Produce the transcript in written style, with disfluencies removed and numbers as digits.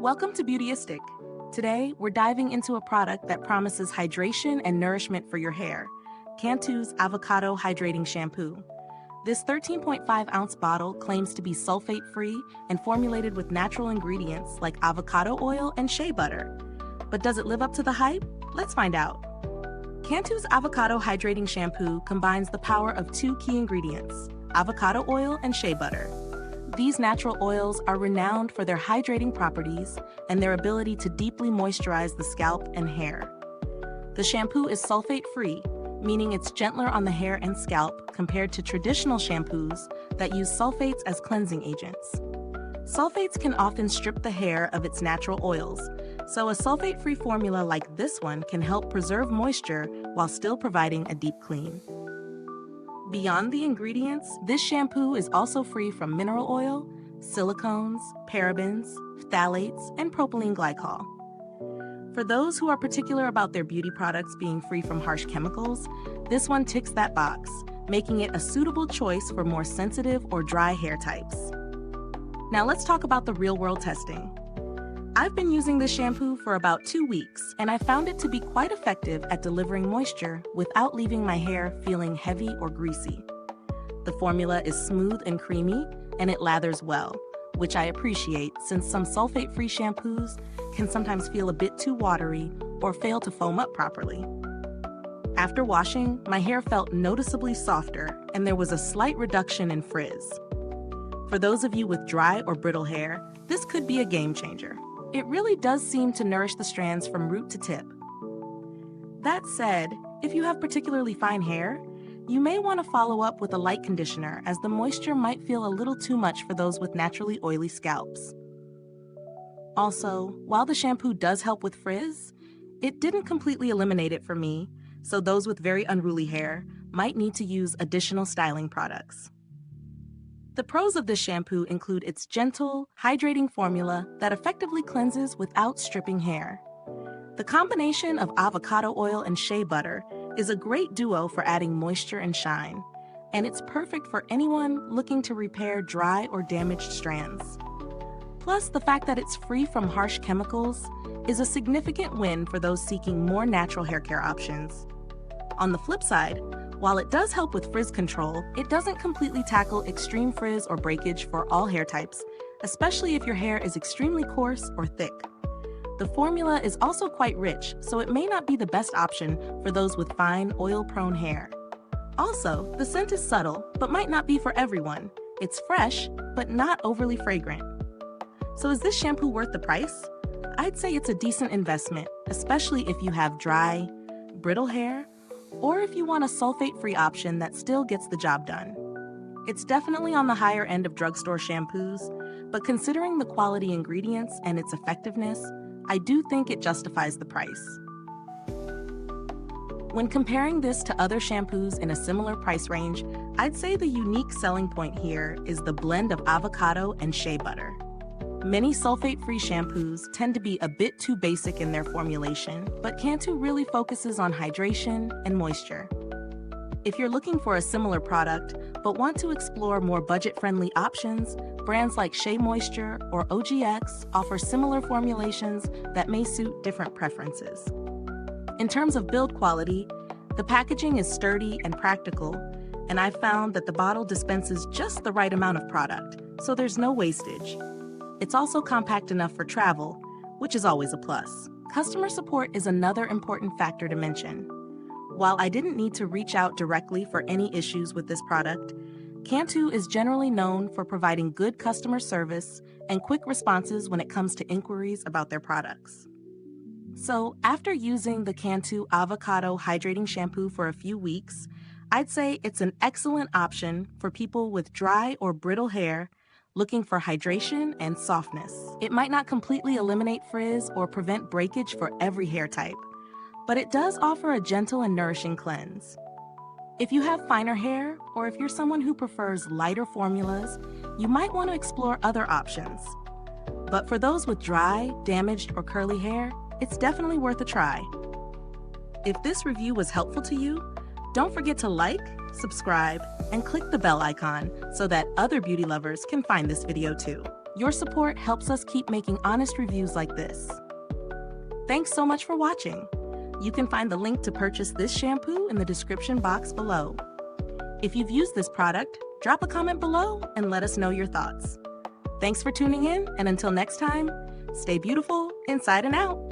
Welcome to Beautyistic. Today, we're diving into a product that promises hydration and nourishment for your hair, Cantu's Avocado Hydrating Shampoo. This 13.5-ounce bottle claims to be sulfate-free and formulated with natural ingredients like avocado oil and shea butter. But does it live up to the hype? Let's find out. Cantu's Avocado Hydrating Shampoo combines the power of two key ingredients, avocado oil and shea butter. These natural oils are renowned for their hydrating properties and their ability to deeply moisturize the scalp and hair. The shampoo is sulfate-free, meaning it's gentler on the hair and scalp compared to traditional shampoos that use sulfates as cleansing agents. Sulfates can often strip the hair of its natural oils, so a sulfate-free formula like this one can help preserve moisture while still providing a deep clean. Beyond the ingredients, this shampoo is also free from mineral oil, silicones, parabens, phthalates, and propylene glycol. For those who are particular about their beauty products being free from harsh chemicals, this one ticks that box, making it a suitable choice for more sensitive or dry hair types. Now let's talk about the real-world testing. I've been using this shampoo for about 2 weeks, and I found it to be quite effective at delivering moisture without leaving my hair feeling heavy or greasy. The formula is smooth and creamy, and it lathers well, which I appreciate since some sulfate-free shampoos can sometimes feel a bit too watery or fail to foam up properly. After washing, my hair felt noticeably softer, and there was a slight reduction in frizz. For those of you with dry or brittle hair, this could be a game changer. It really does seem to nourish the strands from root to tip. That said, if you have particularly fine hair, you may want to follow up with a light conditioner as the moisture might feel a little too much for those with naturally oily scalps. Also, while the shampoo does help with frizz, it didn't completely eliminate it for me, so those with very unruly hair might need to use additional styling products. The pros of this shampoo include its gentle, hydrating formula that effectively cleanses without stripping hair. The combination of avocado oil and shea butter is a great duo for adding moisture and shine, and it's perfect for anyone looking to repair dry or damaged strands. Plus, the fact that it's free from harsh chemicals is a significant win for those seeking more natural hair care options. On the flip side, while it does help with frizz control, it doesn't completely tackle extreme frizz or breakage for all hair types, especially if your hair is extremely coarse or thick. The formula is also quite rich, so it may not be the best option for those with fine, oil-prone hair. Also, the scent is subtle, but might not be for everyone. It's fresh, but not overly fragrant. So is this shampoo worth the price? I'd say it's a decent investment, especially if you have dry, brittle hair, or if you want a sulfate-free option that still gets the job done. It's definitely on the higher end of drugstore shampoos, but considering the quality ingredients and its effectiveness, I do think it justifies the price. When comparing this to other shampoos in a similar price range, I'd say the unique selling point here is the blend of avocado and shea butter. Many sulfate-free shampoos tend to be a bit too basic in their formulation, but Cantu really focuses on hydration and moisture. If you're looking for a similar product, but want to explore more budget-friendly options, brands like Shea Moisture or OGX offer similar formulations that may suit different preferences. In terms of build quality, the packaging is sturdy and practical, and I've found that the bottle dispenses just the right amount of product, so there's no wastage. It's also compact enough for travel, which is always a plus. Customer support is another important factor to mention. While I didn't need to reach out directly for any issues with this product, Cantu is generally known for providing good customer service and quick responses when it comes to inquiries about their products. So, after using the Cantu Avocado Hydrating Shampoo for a few weeks, I'd say it's an excellent option for people with dry or brittle hair looking for hydration and softness. It might not completely eliminate frizz or prevent breakage for every hair type, but it does offer a gentle and nourishing cleanse. If you have finer hair, or if you're someone who prefers lighter formulas, you might want to explore other options. But for those with dry, damaged, or curly hair, it's definitely worth a try. If this review was helpful to you, don't forget to like, subscribe, and click the bell icon so that other beauty lovers can find this video too. Your support helps us keep making honest reviews like this. Thanks so much for watching. You can find the link to purchase this shampoo in the description box below. If you've used this product, drop a comment below and let us know your thoughts. Thanks for tuning in, and until next time, stay beautiful inside and out.